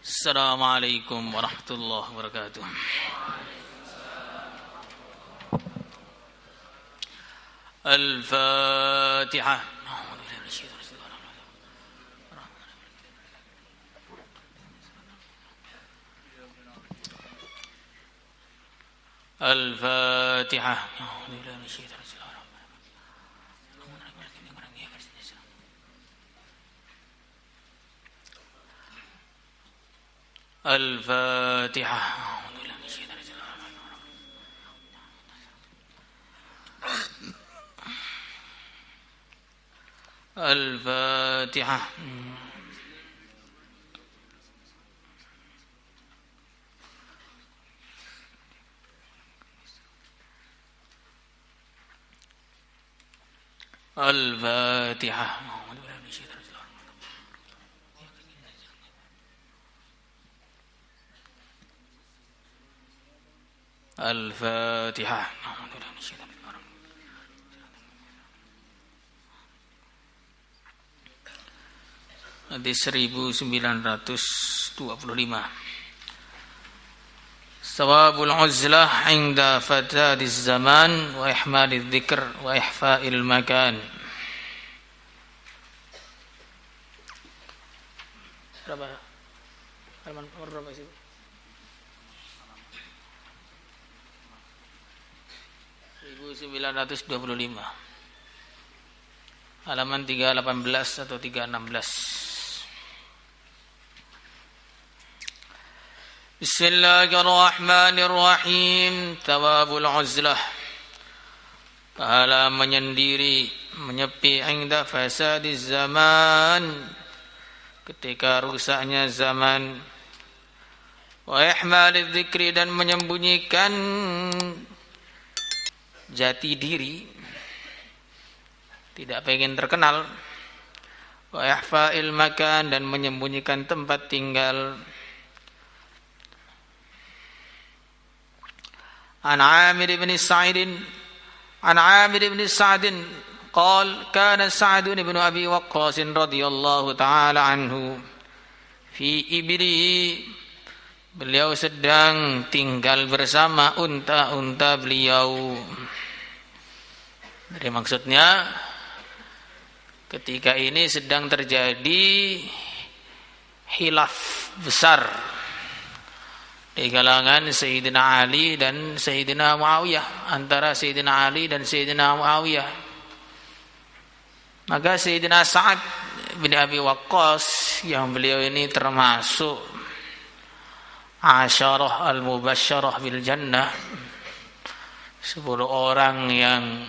Assalamualaikum warahmatullahi wabarakatuh. Al-Fatihah. Al-Fatihah. Al-Fatihah. Al-Fatihah. Al-Fatihah. Al-Fatihah. Hadis 1925. Sawabul uzlah 'inda fatadiz zaman wa ihmadidz dzikr wa ihfa'il makan. Berapa? Halaman nomor berapa sih? Halaman 318 atau 316. Bismillahirrahmanirrahim. Thawabul uzlah, pahala menyendiri, menyepi, inda fasadiz zaman, ketika rusaknya zaman, wa ihmalidz dzikri, dan menyembunyikan jati diri, tidak pengen terkenal, wa ihfa'il makan, dan menyembunyikan tempat tinggal. An Amir bin Sa'id qala kana Sa'd bin Abi Waqqas radhiyallahu ta'ala anhu fi ibrihi, beliau sedang tinggal bersama unta-unta beliau. Jadi maksudnya ketika ini sedang terjadi khilaf besar di kalangan Sayyidina Ali dan Sayyidina Muawiyah, antara Sayyidina Ali dan Sayyidina Muawiyah. Maka Sayyidina Sa'ad bin Abi Waqqas, yang beliau ini termasuk Asyarah al-Mubasyarah bil Jannah, 10 orang yang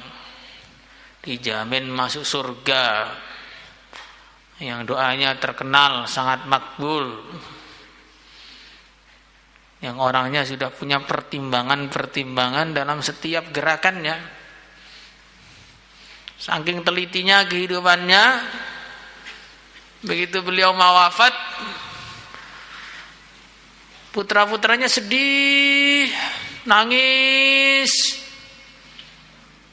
dijamin masuk surga, yang doanya terkenal sangat makbul, yang orangnya sudah punya pertimbangan dalam setiap gerakannya. Saking telitinya kehidupannya, begitu beliau mau wafat, putra-putranya sedih, nangis.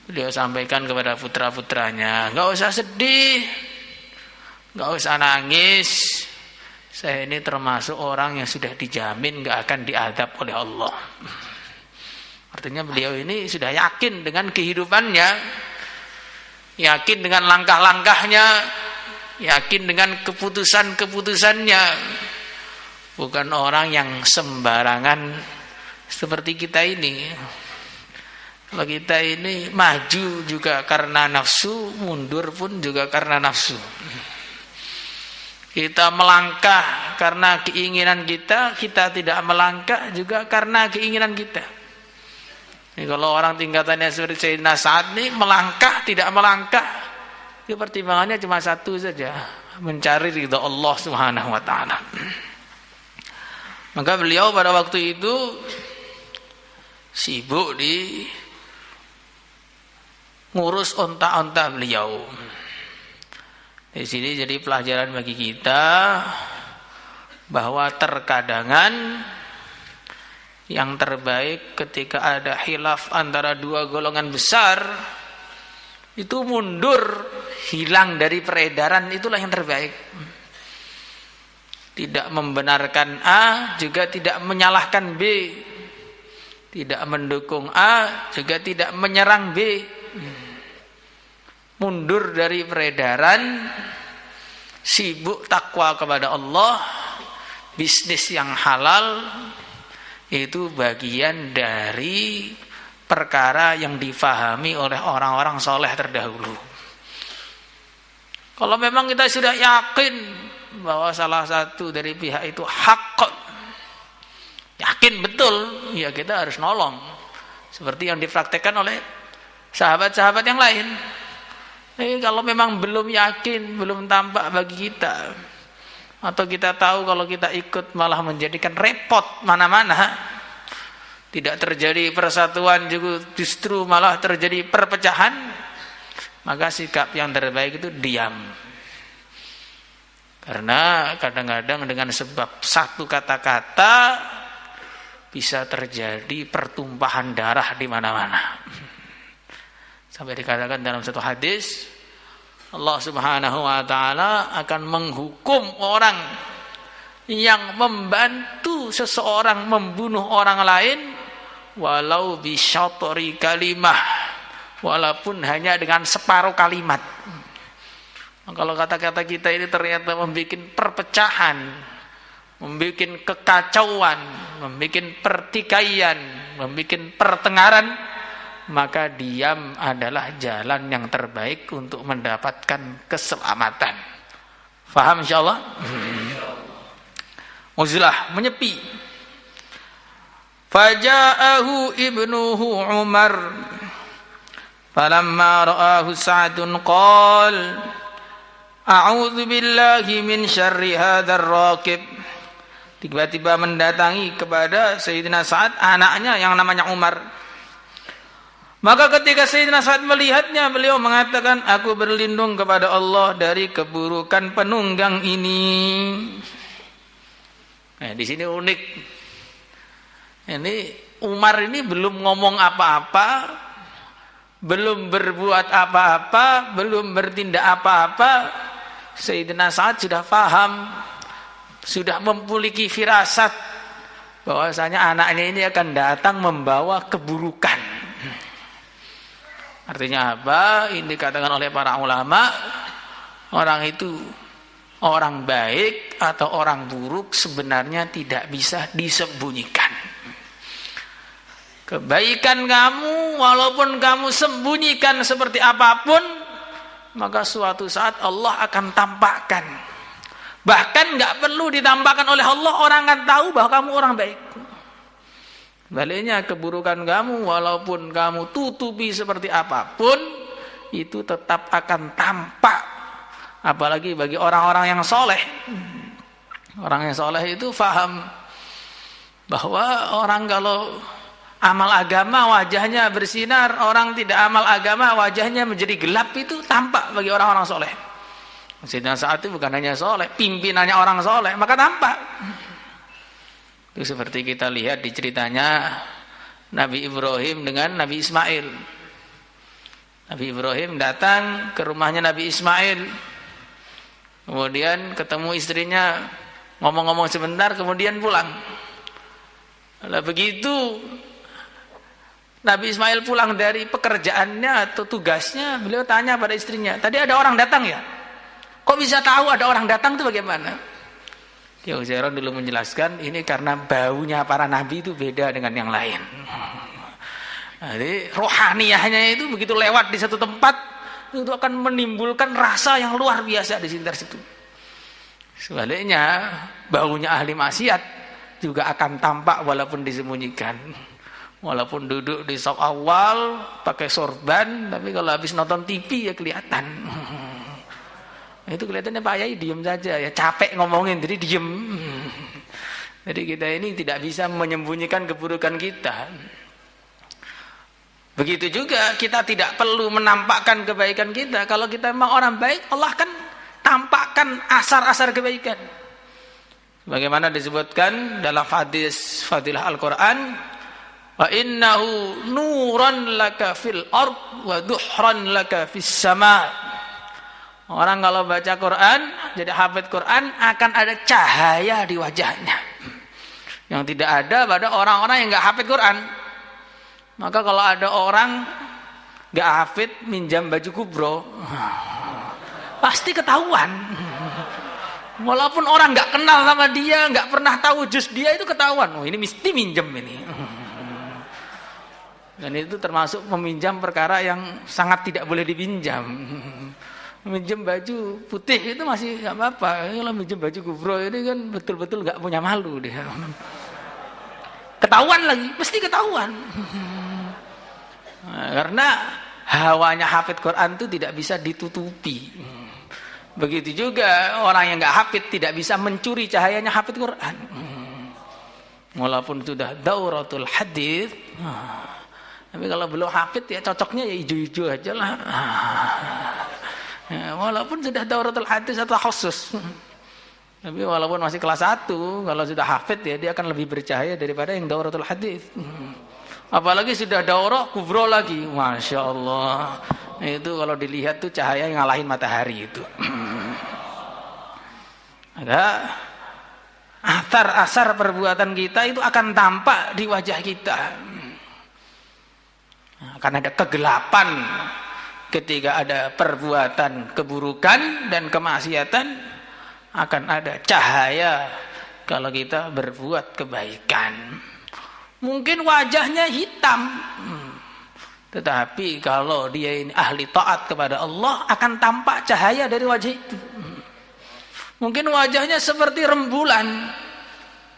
Beliau sampaikan kepada putra-putranya, "Enggak usah sedih, enggak usah nangis. Saya ini termasuk orang yang sudah dijamin enggak akan diadab oleh Allah." Artinya beliau ini sudah yakin dengan kehidupannya, yakin dengan langkah-langkahnya, yakin dengan keputusan-keputusannya. Bukan orang yang sembarangan seperti kita ini. Kalau kita ini maju juga karena nafsu, mundur pun juga karena nafsu. Kita melangkah karena keinginan kita, kita tidak melangkah juga karena keinginan kita. Ini kalau orang tingkatannya seperti Sayyidina Sa'ad ini, melangkah, tidak melangkah, itu pertimbangannya cuma satu saja, mencari ridha Allah Subhanahu wa ta'ala. Maka beliau pada waktu itu sibuk di ngurus onta-onta beliau. Di sini jadi pelajaran bagi kita bahwa terkadangan yang terbaik ketika ada khilaf antara dua golongan besar itu mundur, hilang dari peredaran, itulah yang terbaik. tidak membenarkan A, juga tidak menyalahkan B. Tidak mendukung A, juga tidak menyerang B. Mundur dari peredaran, sibuk takwa kepada Allah, bisnis yang halal, itu bagian dari perkara yang difahami oleh orang-orang soleh terdahulu. Kalau memang kita sudah yakin bahwa salah satu dari pihak itu hak, yakin betul, ya kita harus nolong. Seperti yang dipraktekkan oleh sahabat-sahabat yang lain. Kalau memang belum yakin, belum tampak bagi kita, atau kita tahu kalau kita ikut malah menjadikan repot mana-mana, tidak terjadi persatuan, juga justru malah terjadi perpecahan, maka sikap yang terbaik itu diam. Karena kadang-kadang dengan sebab satu kata-kata bisa terjadi pertumpahan darah di mana-mana. Sampai dikatakan dalam satu hadis, Allah Subhanahu wa taala akan menghukum orang yang membantu seseorang membunuh orang lain walau bisyatri kalimah, walaupun hanya dengan separuh kalimat. Kalau kata-kata kita ini ternyata membuat perpecahan, membuat kekacauan, membuat pertikaian, membuat pertengkaran, maka diam adalah jalan yang terbaik untuk mendapatkan keselamatan. Faham insyaallah? Uzlah, menyepi. Faja'ahu ibnuhu Umar falamma ra'ahu Sa'dun qala a'udzu billahi min syarri hadzal raqib. Tiba-tiba mendatangi kepada Sayyidina Sa'ad, anaknya yang namanya Umar. Maka ketika Sayyidina Sa'ad melihatnya, beliau mengatakan, aku berlindung kepada Allah dari keburukan penunggang ini. Nah, di sini unik. Ini Umar ini belum ngomong apa-apa, belum berbuat apa-apa, belum bertindak apa-apa. Sayyidina Sa'ad sudah paham, sudah memiliki firasat bahwasanya anaknya ini akan datang membawa keburukan. Artinya apa? Ini dikatakan oleh para ulama, orang itu orang baik atau orang buruk sebenarnya tidak bisa disembunyikan. Kebaikan kamu walaupun kamu sembunyikan seperti apapun, maka suatu saat Allah akan tampakkan. Bahkan nggak perlu ditampakkan oleh Allah, orang akan tahu bahwa kamu orang baik. Baliknya keburukan kamu walaupun kamu tutupi seperti apapun, itu tetap akan tampak. Apalagi bagi orang-orang yang soleh. Orang yang soleh itu faham bahwa orang kalau amal agama wajahnya bersinar, orang tidak amal agama wajahnya menjadi gelap, itu tampak bagi orang-orang soleh. Sayyidina Sa'ad itu bukan hanya soleh, pimpinannya orang soleh, maka tampak. Itu seperti kita lihat di ceritanya Nabi Ibrahim dengan Nabi Ismail. Nabi Ibrahim datang ke rumahnya Nabi Ismail, kemudian ketemu istrinya, ngomong-ngomong sebentar, kemudian pulang. Lalu begitu Nabi Ismail pulang dari pekerjaannya atau tugasnya, beliau tanya pada istrinya, tadi ada orang datang ya? Kok bisa tahu ada orang datang itu bagaimana? Ya Uzairon dulu menjelaskan, ini karena baunya para nabi itu beda dengan yang lain. Jadi rohaniyahnya itu begitu lewat di satu tempat, itu akan menimbulkan rasa yang luar biasa di sekitar situ. Sebaliknya, baunya ahli maksiat juga akan tampak walaupun disembunyikan. Walaupun duduk di saf awal pakai sorban, tapi kalau habis nonton TV ya kelihatan. Itu kelihatannya Pak Yai diem saja ya, capek ngomongin jadi diem. Jadi kita ini tidak bisa menyembunyikan keburukan kita. Begitu juga kita tidak perlu menampakkan kebaikan kita. Kalau kita memang orang baik, Allah akan tampakkan asar-asar kebaikan. Bagaimana disebutkan dalam hadis fadilah Al-Quran, wa innahu nuran laka fil ard wa duhran laka fis sama. Orang kalau baca Quran, jadi hafid Quran, akan ada cahaya di wajahnya yang tidak ada pada orang-orang yang nggak hafid Quran. Maka kalau ada orang nggak hafid minjam baju kubro, pasti ketahuan. Walaupun orang nggak kenal sama dia, nggak pernah tahu juz dia, itu ketahuan. Oh, ini mesti minjem ini. Dan itu termasuk meminjam perkara yang sangat tidak boleh dipinjam. Minjem baju putih itu masih nggak apa-apa. Kalau minjem baju kubro ini kan betul-betul nggak punya malu dia. Ketahuan lagi, pasti ketahuan. Karena hawanya hafid Quran itu tidak bisa ditutupi. Begitu juga orang yang nggak hafid tidak bisa mencuri cahayanya hafid Quran. Walaupun sudah dauratul hadis, tapi kalau belum hafid ya cocoknya ya hijau-hijau aja lah. Walaupun sudah dauratul hadis atau khusus, tapi walaupun masih kelas 1, kalau sudah hafid ya dia akan lebih bercahaya daripada yang dauratul hadis. Apalagi sudah daurah kubro lagi, masya Allah. Itu kalau dilihat tuh cahaya yang ngalahin matahari itu. Ada asar perbuatan kita itu akan tampak di wajah kita. Akan ada kegelapan ketika ada perbuatan keburukan dan kemaksiatan, akan ada cahaya kalau kita berbuat kebaikan. Mungkin wajahnya hitam, tetapi kalau dia ini ahli taat kepada Allah, akan tampak cahaya dari wajah itu. Mungkin wajahnya seperti rembulan,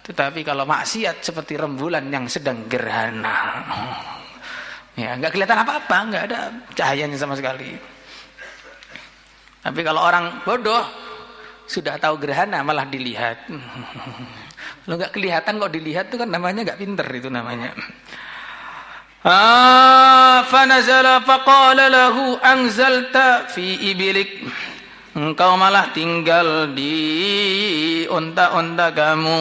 tetapi kalau maksiat seperti rembulan yang sedang gerhana. Ya, nggak kelihatan apa-apa, nggak ada cahayanya sama sekali. Tapi kalau orang bodoh sudah tahu gerhana malah dilihat. Kalau nggak kelihatan kok dilihat itu kan namanya nggak pinter, itu namanya. Fanazala faqala lahu anzalta fi ibilik. Engkau malah tinggal di unta-unta kamu.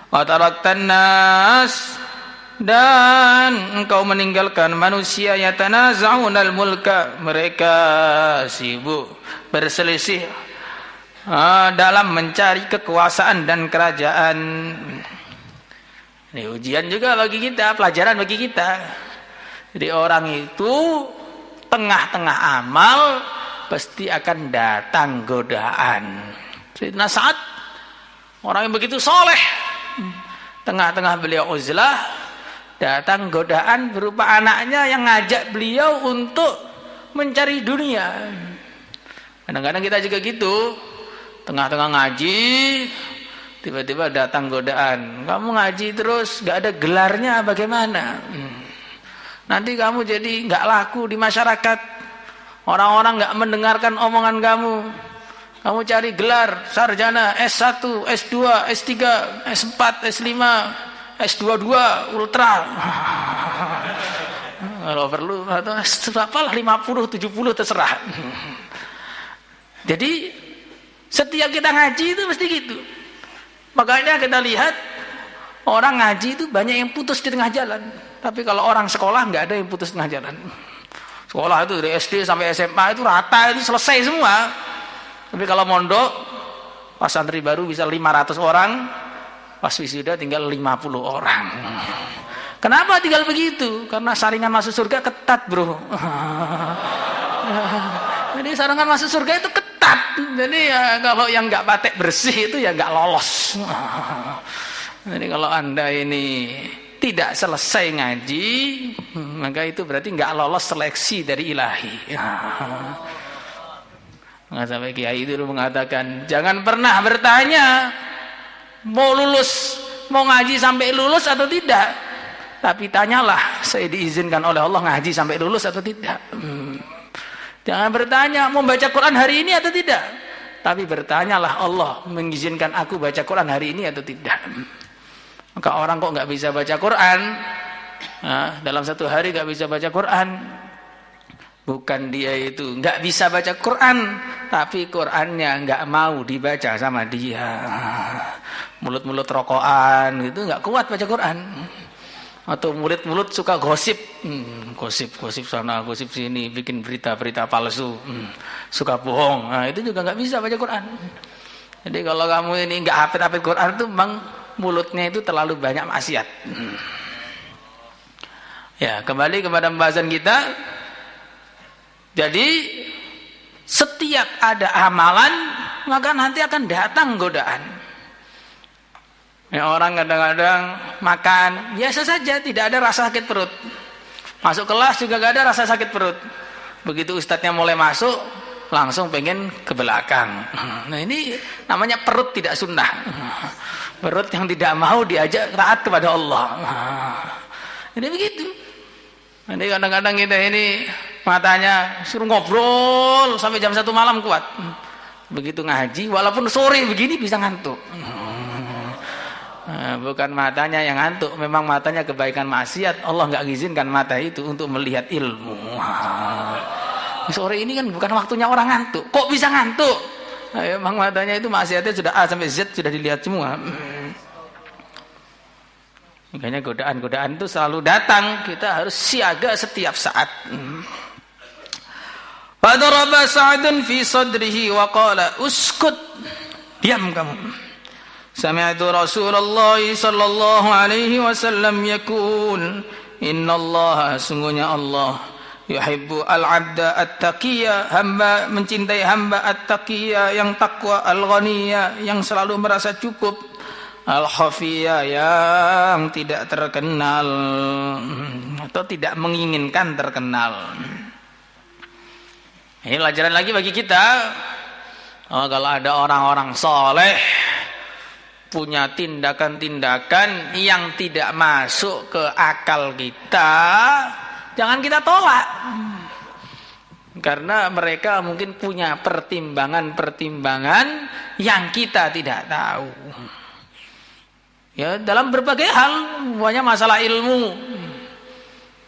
Wa taraktan nas, dan engkau meninggalkan manusia yatanaza'unal mulka, mereka sibuk berselisih dalam mencari kekuasaan dan kerajaan. Ini ujian juga bagi kita, pelajaran bagi kita. Jadi orang itu tengah-tengah amal pasti akan datang godaan. Sayyidina Sa'ad, orang yang begitu soleh, tengah-tengah beliau uzlah, datang godaan berupa anaknya yang ngajak beliau untuk mencari dunia. Kadang-kadang kita juga gitu, tengah-tengah ngaji, tiba-tiba datang godaan. Kamu ngaji terus gak ada gelarnya bagaimana? Nanti kamu jadi gak laku di masyarakat. Orang-orang gak mendengarkan omongan kamu. Kamu cari gelar sarjana S1, S2, S3, S4, S5, S22 ultra. Kalau perlu atau apalah 50, 70 terserah. Jadi setiap kita ngaji itu mesti gitu. Makanya kita lihat orang ngaji itu banyak yang putus di tengah jalan. Tapi kalau orang sekolah nggak ada yang putus di tengah jalan. Sekolah itu dari SD sampai SMA itu rata, itu selesai semua. Tapi kalau mondok, pas santri baru bisa 500 orang, pas wisuda tinggal 50 orang. Kenapa tinggal begitu? Karena saringan masuk surga ketat, bro. Jadi saringan masuk surga itu ketat. Jadi ya, kalau yang nggak patek bersih itu ya nggak lolos. Jadi kalau Anda ini tidak selesai ngaji, maka itu berarti nggak lolos seleksi dari ilahi. Nggak sampai kiai itu mengatakan, jangan pernah bertanya mau lulus, mau ngaji sampai lulus atau tidak, tapi tanyalah, saya diizinkan oleh Allah ngaji sampai lulus atau tidak. Jangan bertanya mau baca Quran hari ini atau tidak, tapi bertanyalah, Allah mengizinkan aku baca Quran hari ini atau tidak. Maka orang kok nggak bisa baca Quran, dalam satu hari nggak bisa baca Quran, bukan dia itu nggak bisa baca Quran, tapi Qurannya nggak mau dibaca sama dia. Mulut-mulut rokokan gitu nggak kuat baca Quran. Atau mulut-mulut suka gosip, gosip sana, gosip sini, bikin berita-berita palsu, suka bohong. Nah, itu juga nggak bisa baca Quran. Jadi kalau kamu ini nggak hafid Quran itu memang mulutnya itu terlalu banyak maksiat. Ya, kembali kepada pembahasan kita. Jadi setiap ada amalan maka nanti akan datang godaan. Ya, orang kadang-kadang makan biasa saja, tidak ada rasa sakit perut. Masuk kelas juga gak ada rasa sakit perut. Begitu ustadznya mulai masuk, langsung pengen ke belakang. Nah, ini namanya perut tidak sunnah. Perut yang tidak mau diajak taat kepada Allah. Jadi begitu. Jadi kadang-kadang kita ini matanya suruh ngobrol sampai jam 1 malam kuat. Begitu ngaji, walaupun sore begini bisa ngantuk. Bukan matanya yang ngantuk, memang matanya kebaikan maksiat. Allah nggak izinkan mata itu untuk melihat ilmu. Sore ini kan bukan waktunya orang ngantuk. Kok bisa ngantuk? Memang matanya itu maksiatnya sudah A sampai Z sudah dilihat semua. Makanya godaan-godaan itu selalu datang. Kita harus siaga setiap saat. Fadaraba Sa'dun fi sadrihi wa qala uskut. Diam kamu. Sami'tu Rasulullah sallallahu alaihi wasallam yaqul innallaha sungguhnya Allah yuhibbu al-'abda at-taqiyya, hamba mencintai hamba at-taqiyya yang takwa, al-ghaniyya yang selalu merasa cukup, al-khafiyya yang tidak terkenal atau tidak menginginkan terkenal. Ini pelajaran lagi bagi kita. Kalau ada orang-orang soleh punya tindakan-tindakan yang tidak masuk ke akal kita, jangan kita tolak. Karena mereka mungkin punya pertimbangan-pertimbangan yang kita tidak tahu. Ya, dalam berbagai hal, semuanya masalah ilmu.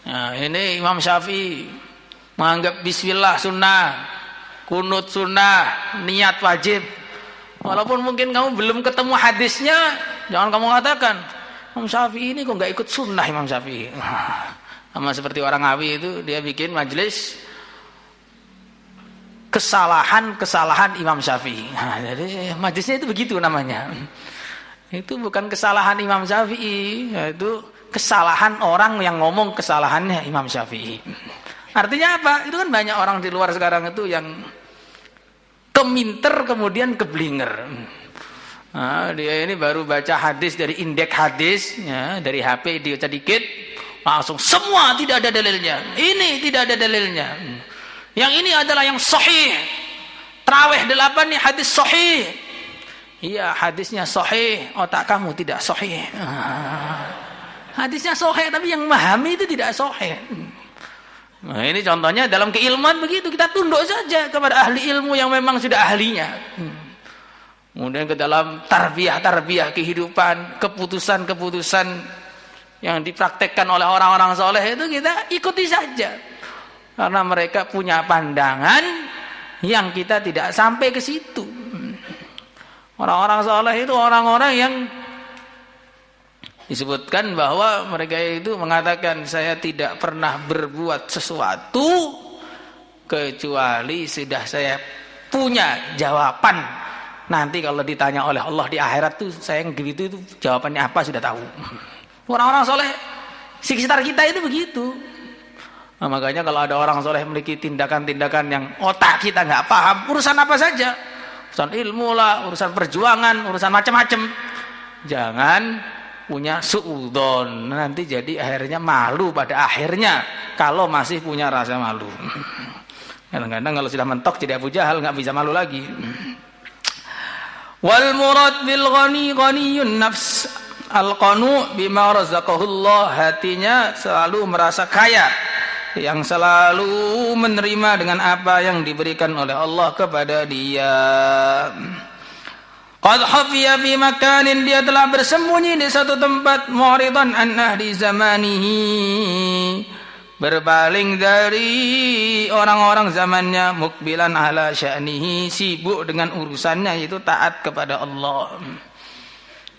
Nah, ini Imam Syafi'i menganggap bismillah sunnah, kunut sunnah, niat wajib. Walaupun mungkin kamu belum ketemu hadisnya, jangan kamu katakan Imam Syafi'i ini kok nggak ikut sunnah Imam Syafi'i. Sama seperti orang Ngawi itu, dia bikin majelis kesalahan Imam Syafi'i. Jadi majelisnya itu begitu namanya. Itu bukan kesalahan Imam Syafi'i, yaitu kesalahan orang yang ngomong kesalahannya Imam Syafi'i. Artinya apa? Itu kan banyak orang di luar sekarang itu yang keminter kemudian keblinger. Nah, dia ini baru baca hadis dari indeks hadis, ya, dari HP dibaca dikit, langsung semua tidak ada dalilnya. Ini tidak ada dalilnya. Yang ini adalah yang sahih. Tarawih 8 nih hadis sahih. Iya, hadisnya sahih, otak kamu tidak sahih. Hadisnya sahih tapi yang memahami itu tidak sahih. Nah, ini contohnya dalam keilmuan begitu, kita tunduk saja kepada ahli ilmu yang memang sudah ahlinya. Kemudian ke dalam tarbiyah kehidupan, keputusan-keputusan yang dipraktekkan oleh orang-orang soleh itu kita ikuti saja. Karena mereka punya pandangan yang kita tidak sampai ke situ. Orang-orang soleh itu orang-orang yang disebutkan bahwa mereka itu mengatakan saya tidak pernah berbuat sesuatu kecuali sudah saya punya jawaban. Nanti kalau ditanya oleh Allah di akhirat tuh saya gitu itu jawabannya apa sudah tahu. Orang-orang soleh sekitar kita itu begitu. Nah, makanya kalau ada orang soleh memiliki tindakan-tindakan yang otak kita nggak paham, urusan apa saja, urusan ilmu lah, urusan perjuangan, urusan macam-macam, jangan punya suudzon, nanti jadi akhirnya malu pada akhirnya kalau masih punya rasa malu. Kadang-kadang kalau sudah mentok jadi Abu Jahal nggak bisa malu lagi. Wal murad bil ghani ghaniyun nafs al qanu bima razaqahullah, hatinya selalu merasa kaya, yang selalu menerima dengan apa yang diberikan oleh Allah kepada dia. Qad hafiya fi makanin, dia telah bersembunyi di satu tempat, mu'ridan an ahli zamanihi, berpaling dari orang-orang zamannya, mukbilan ala sya'nihi, sibuk dengan urusannya yaitu taat kepada Allah.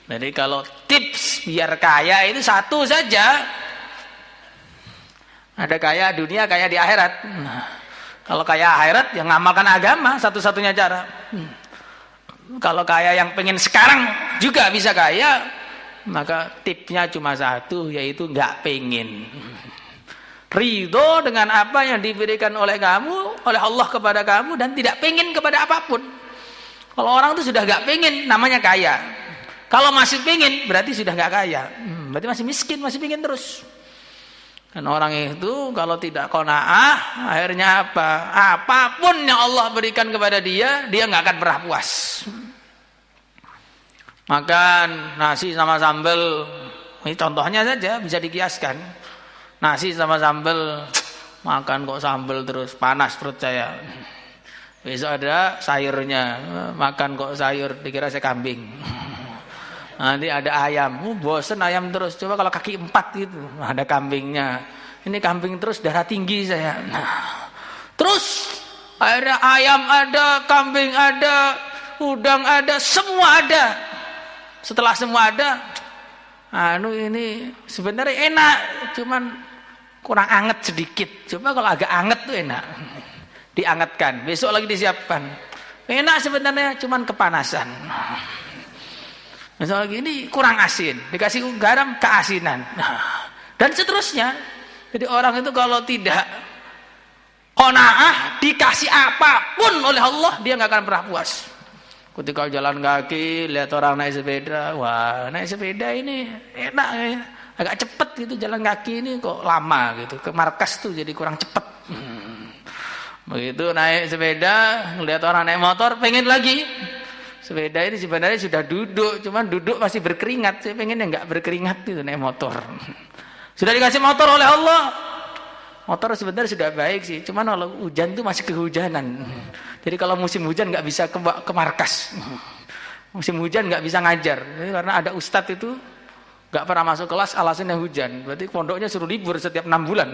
Jadi kalau tips biar kaya itu satu saja, Ada kaya dunia, kaya di akhirat. Nah, kalau kaya akhirat, ya ngamalkan agama, satu-satunya cara. Kalau kaya yang pengen sekarang juga bisa kaya, maka tipsnya cuma satu, yaitu nggak pengen. Ridho dengan apa yang diberikan oleh kamu, oleh Allah kepada kamu, dan tidak pengen kepada apapun. Kalau orang itu sudah nggak pengen, namanya kaya. Kalau masih pengen, berarti sudah nggak kaya. Berarti masih miskin, masih pengen terus. Dan orang itu kalau tidak qanaah, akhirnya apa? Apapun yang Allah berikan kepada dia, dia nggak akan pernah puas. Makan nasi sama sambal, ini contohnya saja bisa dikiaskan. Nasi sama sambal, makan kok sambal terus, panas perut saya. Besok ada sayurnya, makan kok sayur, dikira saya kambing. Nanti ada ayam, bosen ayam terus. Coba kalau kaki 4 gitu, ada kambingnya. Ini kambing terus, darah tinggi saya. Nah, terus ada ayam ada, kambing ada, udang ada, semua ada. Setelah semua ada, ini sebenarnya enak, cuman kurang anget sedikit. Coba kalau agak anget tuh enak. Diangetkan, besok lagi disiapkan. Enak sebenarnya, cuman kepanasan. Misalnya gini, kurang asin, dikasih garam, keasinan. Dan seterusnya. Jadi orang itu kalau tidak qanaah, dikasih apapun oleh Allah, dia nggak akan pernah puas. Ketika jalan kaki, lihat orang naik sepeda, wah naik sepeda ini enak ya. Agak cepet gitu jalan kaki ini kok lama gitu. Ke markas tuh jadi kurang cepet. Begitu naik sepeda, ngelihat orang naik motor, pengen lagi. Sepeda ini sebenarnya sudah duduk, cuman duduk masih berkeringat. Saya pengen yang nggak berkeringat itu naik motor. Sudah dikasih motor oleh Allah. Motor sebenarnya sudah baik sih, cuman kalau hujan tuh masih kehujanan. Jadi kalau musim hujan nggak bisa ke markas. Musim hujan nggak bisa ngajar. Jadi karena ada ustadz itu nggak pernah masuk kelas, alasannya hujan. Berarti pondoknya suruh libur setiap 6 bulan.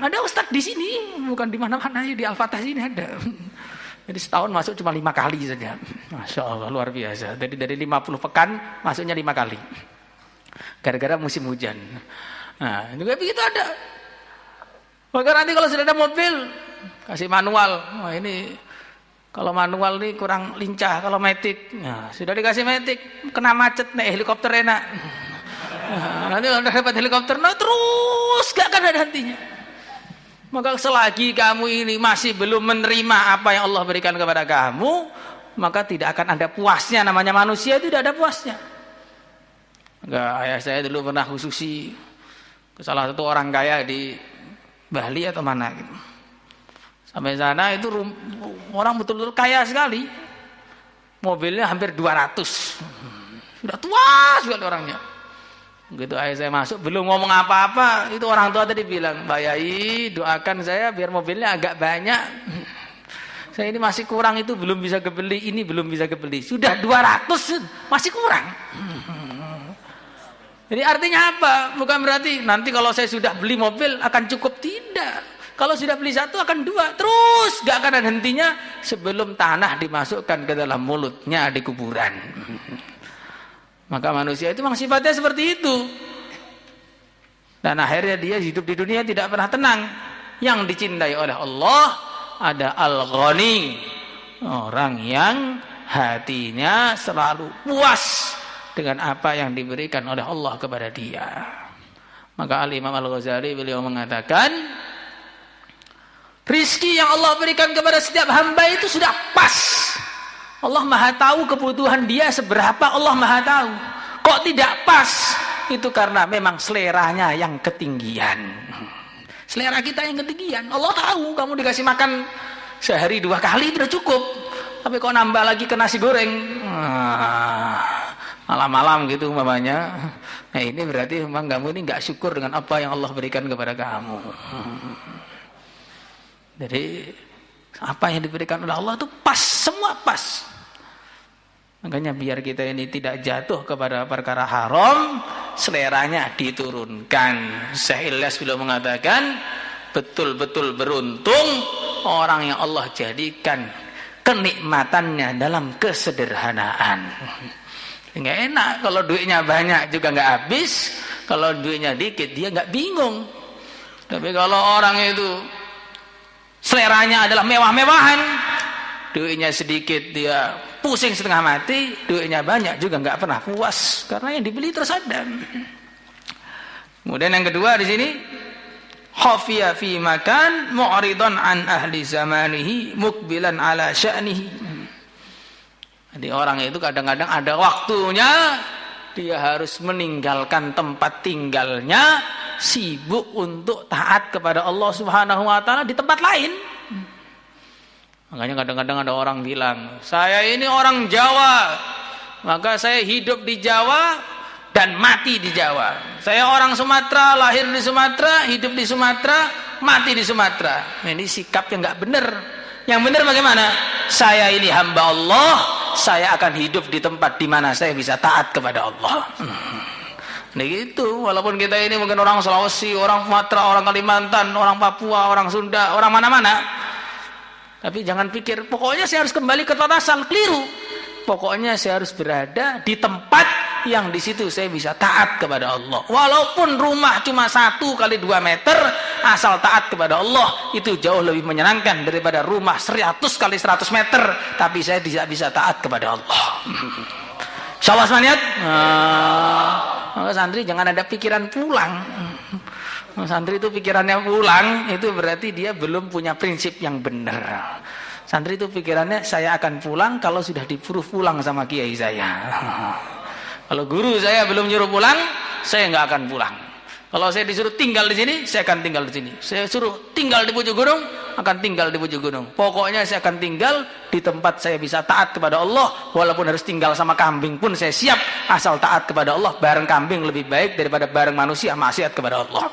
Ada ustadz di sini, bukan di mana-mana, di Al-Fatah sini ada. Jadi setahun masuk cuma 5 kali saja. Masya Allah, luar biasa. Jadi dari 50 pekan masuknya 5 kali. Gara-gara musim hujan. Nah, juga begitu ada. Maka nanti kalau sudah ada mobil, kasih manual. Wah ini kalau manual nih kurang lincah, kalau matic. Nah, sudah dikasih matic, kena macet, naik helikopter enak. Nah, nanti kalau udah dapat helikopter, nah terus gak akan ada hentinya. Maka selagi kamu ini masih belum menerima apa yang Allah berikan kepada kamu, maka tidak akan ada puasnya. Namanya manusia itu tidak ada puasnya. Enggak, ayah saya dulu pernah khususi ke salah satu orang kaya di Bali atau mana gitu. Sampai sana itu orang betul-betul kaya sekali. Mobilnya hampir 200. Sudah tua sekali orangnya. Begitu ayah saya masuk, belum ngomong apa-apa, itu orang tua tadi bilang, Mbak Yai doakan saya biar mobilnya agak banyak. Saya ini masih kurang, itu belum bisa kebeli, ini belum bisa kebeli. Sudah 200, masih kurang. Jadi artinya apa? Bukan berarti nanti kalau saya sudah beli mobil akan cukup, tidak. Kalau sudah beli 1 akan 2, terus gak akan ada hentinya sebelum tanah dimasukkan ke dalam mulutnya di kuburan. Maka manusia itu memang sifatnya seperti itu. Dan akhirnya dia hidup di dunia tidak pernah tenang. Yang dicintai oleh Allah ada Al-Ghani, orang yang hatinya selalu puas dengan apa yang diberikan oleh Allah kepada dia. Maka Al-Imam Al-Ghazali beliau mengatakan, rizki yang Allah berikan kepada setiap hamba itu sudah pas. Allah Maha tahu kebutuhan dia seberapa, Allah Maha tahu. Kok tidak pas? Itu karena memang seleranya yang ketinggian. Selera kita yang ketinggian. Allah tahu kamu dikasih makan sehari 2 kali sudah cukup. Tapi kok nambah lagi ke nasi goreng. Malam-malam gitu umpamanya. Nah ini berarti memang kamu ini nggak syukur dengan apa yang Allah berikan kepada kamu. Jadi apa yang diberikan oleh Allah itu pas, semua pas. Makanya biar kita ini tidak jatuh kepada perkara haram, seleranya diturunkan. Syekh Ilyas beliau mengatakan, betul-betul beruntung orang yang Allah jadikan kenikmatannya dalam kesederhanaan. Nggak enak kalau duitnya banyak juga nggak habis, kalau duitnya dikit dia nggak bingung. Tapi kalau orang itu seleranya adalah mewah-mewahan, duitnya sedikit dia pusing setengah mati, duitnya banyak juga nggak pernah puas karena yang dibeli terus ada. Kemudian yang kedua di sini, khafiya fi makan mu'ridan an ahli zamanihi mukbilan ala sya'nihi. Jadi orang itu kadang-kadang ada waktunya dia harus meninggalkan tempat tinggalnya, sibuk untuk taat kepada Allah Subhanahu wa taala di tempat lain. Makanya kadang-kadang ada orang bilang, saya ini orang Jawa, maka saya hidup di Jawa dan mati di Jawa. Saya orang Sumatera, lahir di Sumatera, hidup di Sumatera, mati di Sumatera. Ini sikap yang nggak benar. Yang benar bagaimana? Saya ini hamba Allah, saya akan hidup di tempat di mana saya bisa taat kepada Allah. Nah gitu, walaupun kita ini mungkin orang Sulawesi, orang Sumatera, orang Kalimantan, orang Papua, orang Sunda, orang mana-mana. Tapi jangan pikir, pokoknya saya harus kembali ke tempat asal, keliru. Pokoknya saya harus berada di tempat yang di situ saya bisa taat kepada Allah. Walaupun rumah cuma 1 kali 2 meter, asal taat kepada Allah, itu jauh lebih menyenangkan daripada rumah 100 kali 100 meter, tapi saya tidak bisa taat kepada Allah. Insyaallah semangat. Maka santri jangan ada pikiran pulang. Santri itu pikirannya pulang, itu berarti dia belum punya prinsip yang benar. Santri itu pikirannya saya akan pulang kalau sudah disuruh pulang sama kiai saya. Kalau guru saya belum nyuruh pulang, saya nggak akan pulang. Kalau saya disuruh tinggal di sini, saya akan tinggal di sini. Saya suruh tinggal di pucuk gunung, akan tinggal di pucuk gunung. Pokoknya saya akan tinggal di tempat saya bisa taat kepada Allah. Walaupun harus tinggal sama kambing pun saya siap, asal taat kepada Allah. Bareng kambing lebih baik daripada bareng manusia maksiat kepada Allah.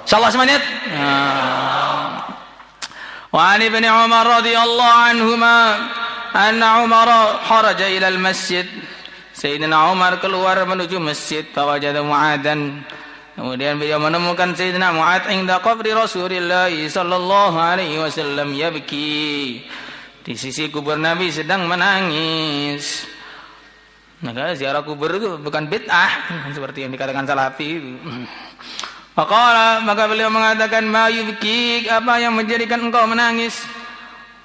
Insyaallah semangat. Wa an Ibnu Umar radhiyallahu anhuma anna Umar kharaja ila al-masjid. Sayyidina Umar keluar menuju masjid, fawajada Mu'adhan. Kemudian beliau menemukan Sayyidina Mu'adh inda qabri Rasulillah sallallahu alaihi wasallam yabki. Di sisi kubur Nabi sedang menangis. Maka ziarah kubur itu bukan bid'ah seperti yang dikatakan Salafi. Maka beliau mengatakan, ma yubki, apa yang menjadikan engkau menangis?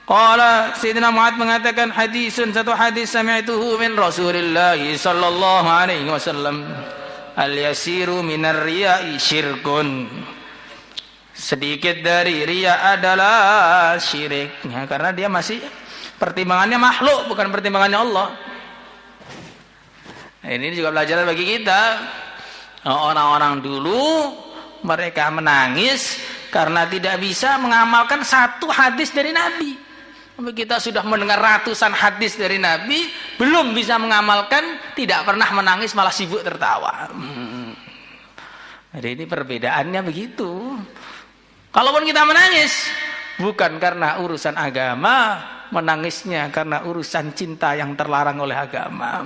Qala, Sayyidina Mu'adh mengatakan, satu hadis sami'tuhu min Rasulillah sallallahu alaihi wasallam, al-yasiru minar riya'i syirkun. Sedikit dari riya adalah syirik. Ya, karena dia masih pertimbangannya makhluk, bukan pertimbangannya Allah. Nah, ini juga pelajaran bagi kita. Orang-orang dulu mereka menangis karena tidak bisa mengamalkan satu hadis dari Nabi. Kita sudah mendengar ratusan hadis dari Nabi, belum bisa mengamalkan, tidak pernah menangis, malah sibuk tertawa. Jadi ini perbedaannya begitu. Kalaupun kita menangis, bukan karena urusan agama, menangisnya karena urusan cinta yang terlarang oleh agama.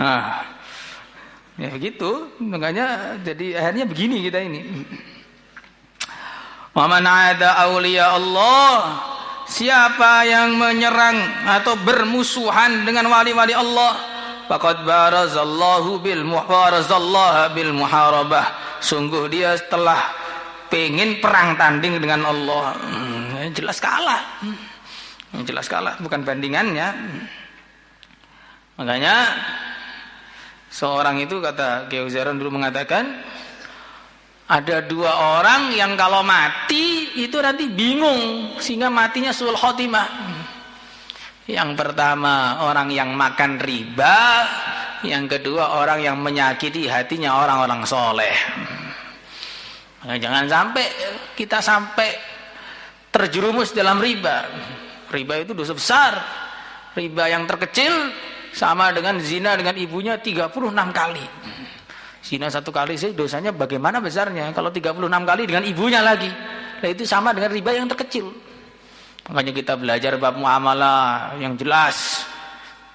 Nah, ya begitu, makanya jadi akhirnya begini kita ini. Wa man 'ada auliya Allah, siapa yang menyerang atau bermusuhan dengan wali-wali Allah, faqad barazallahu bil muharabah, sungguh dia telah pengin perang tanding dengan Allah. Jelas kalah. Jelas kalah, bukan bandingannya. Makanya seorang itu, kata Kiai Uzairun dulu mengatakan, ada 2 orang yang kalau mati itu nanti bingung, sehingga matinya suul khotimah. Yang pertama orang yang makan riba, yang kedua orang yang menyakiti hatinya orang-orang soleh. Nah, jangan sampai kita terjerumus dalam riba. Riba itu dosa besar. Riba yang terkecil sama dengan zina dengan ibunya 36 kali. Zina 1 kali sih dosanya bagaimana besarnya, kalau 36 kali dengan ibunya lagi. Nah, itu sama dengan riba yang terkecil. Makanya kita belajar bab muamalah yang jelas.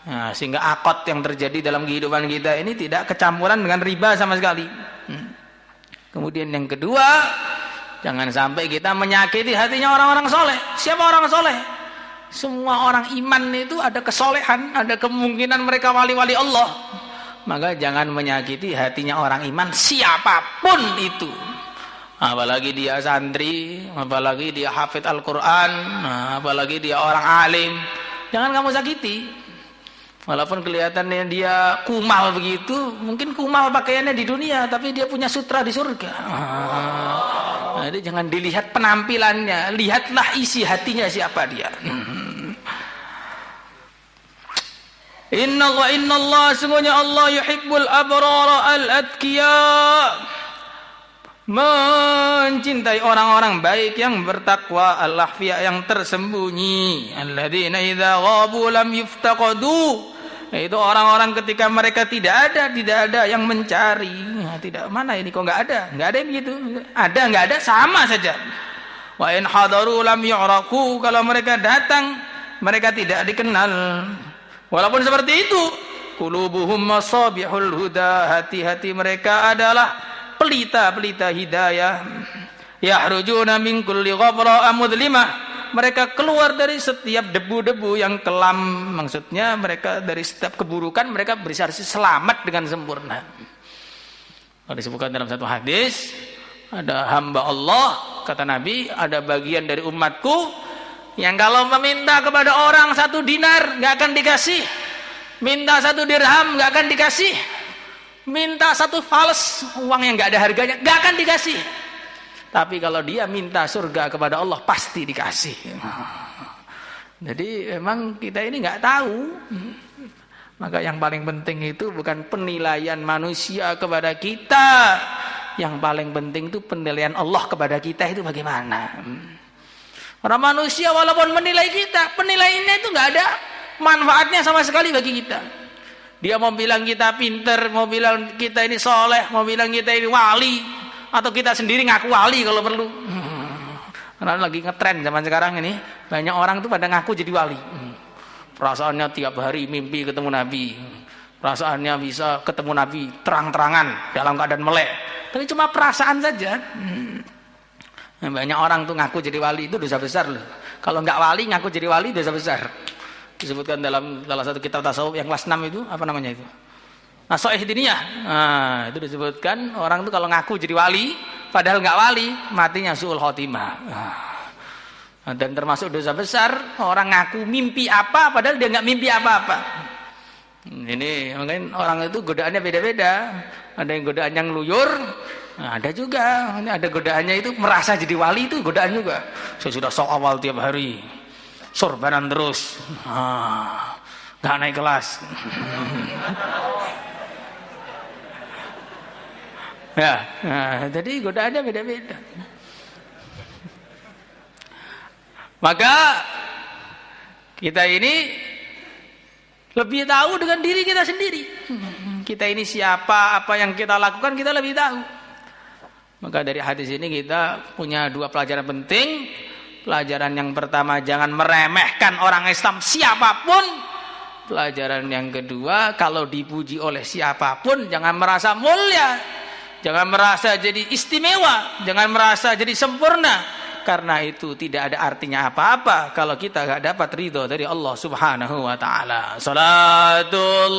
Nah, sehingga akad yang terjadi dalam kehidupan kita ini tidak kecampuran dengan riba sama sekali. Kemudian yang kedua, jangan sampai kita menyakiti hatinya orang-orang soleh. Siapa orang soleh? Semua orang iman itu ada kesolehan, ada kemungkinan mereka wali-wali Allah. maka jangan menyakiti hatinya orang iman siapapun itu. Apalagi dia santri, apalagi dia hafid Al-Quran, apalagi dia orang alim. Jangan kamu sakiti. Walaupun kelihatannya dia kumal begitu, mungkin kumal pakaiannya di dunia, tapi dia punya sutra di surga. Jadi jangan dilihat penampilannya, lihatlah isi hatinya siapa dia. Inna Allah sungguhnya Allah yuhibbul abrara al-atqiya, mencintai orang-orang baik yang bertakwa, al-ahfiya yang tersembunyi, alladzina idza ghabu lam yuftaqadu, itu orang-orang ketika mereka tidak ada yang mencari. Tidak, mana ini kok nggak ada yang begitu. Ada nggak ada sama saja. Wa in hadaru lam yu'raku, kalau mereka datang mereka tidak dikenal. Walaupun seperti itu, qulubuhum masabihul huda, hati-hati mereka adalah pelita-pelita hidayah. Yahrujuna min kulli ghabra'a mudlimah, mereka keluar dari setiap debu-debu yang kelam. Maksudnya mereka dari setiap keburukan mereka bisa selamat dengan sempurna. Kalau disebutkan dalam satu hadis, ada hamba Allah, kata Nabi, ada bagian dari umatku yang kalau meminta kepada orang 1 dinar nggak akan dikasih, minta 1 dirham nggak akan dikasih, minta 1 fals uang yang nggak ada harganya nggak akan dikasih. Tapi kalau dia minta surga kepada Allah pasti dikasih. Jadi memang kita ini nggak tahu. Maka yang paling penting itu bukan penilaian manusia kepada kita, yang paling penting itu penilaian Allah kepada kita itu bagaimana. Orang manusia walaupun menilai kita, penilaiannya itu nggak ada manfaatnya sama sekali bagi kita. Dia mau bilang kita pinter, mau bilang kita ini soleh, mau bilang kita ini wali, atau kita sendiri ngaku wali kalau perlu. Karena lagi ngetren zaman sekarang ini, banyak orang tuh pada ngaku jadi wali. Perasaannya tiap hari mimpi ketemu Nabi, perasaannya bisa ketemu Nabi terang-terangan dalam keadaan melek. Tapi cuma perasaan saja. Banyak orang tuh ngaku jadi wali, itu dosa besar loh. Kalau nggak wali ngaku jadi wali dosa besar. Disebutkan dalam salah satu kitab tasawuf yang kelas 6 itu, apa namanya itu? Nasoih diniyah. Itu disebutkan orang tuh kalau ngaku jadi wali padahal nggak wali, matinya su'ul khotimah. Dan termasuk dosa besar orang ngaku mimpi apa padahal dia nggak mimpi apa-apa. Ini mungkin orang itu godaannya beda-beda. Ada yang godaan yang luyur, ada juga. Ini ada godaannya itu merasa jadi wali, itu godaan juga. Saya sudah sok awal tiap hari, sorbanan terus, nggak naik kelas. Ya, jadi godaannya beda-beda. Maka kita ini lebih tahu dengan diri kita sendiri. Kita ini siapa, apa yang kita lakukan kita lebih tahu. Maka dari hadis ini kita punya 2 pelajaran penting. Pelajaran yang pertama, jangan meremehkan orang Islam siapapun. Pelajaran yang kedua, kalau dipuji oleh siapapun jangan merasa mulia, jangan merasa jadi istimewa, jangan merasa jadi sempurna. Karena itu tidak ada artinya apa-apa kalau kita gak dapat ridho dari Allah Subhanahu wa ta'ala. Salatullah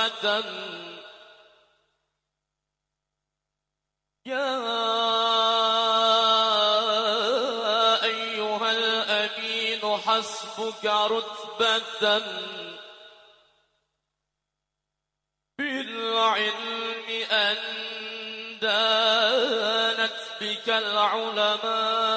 رتبة يا أيها الأمين حسبك رتبة بالعلم أن دانت بك العلماء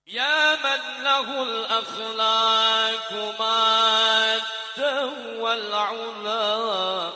يا من له الأخلاق مادة والعلا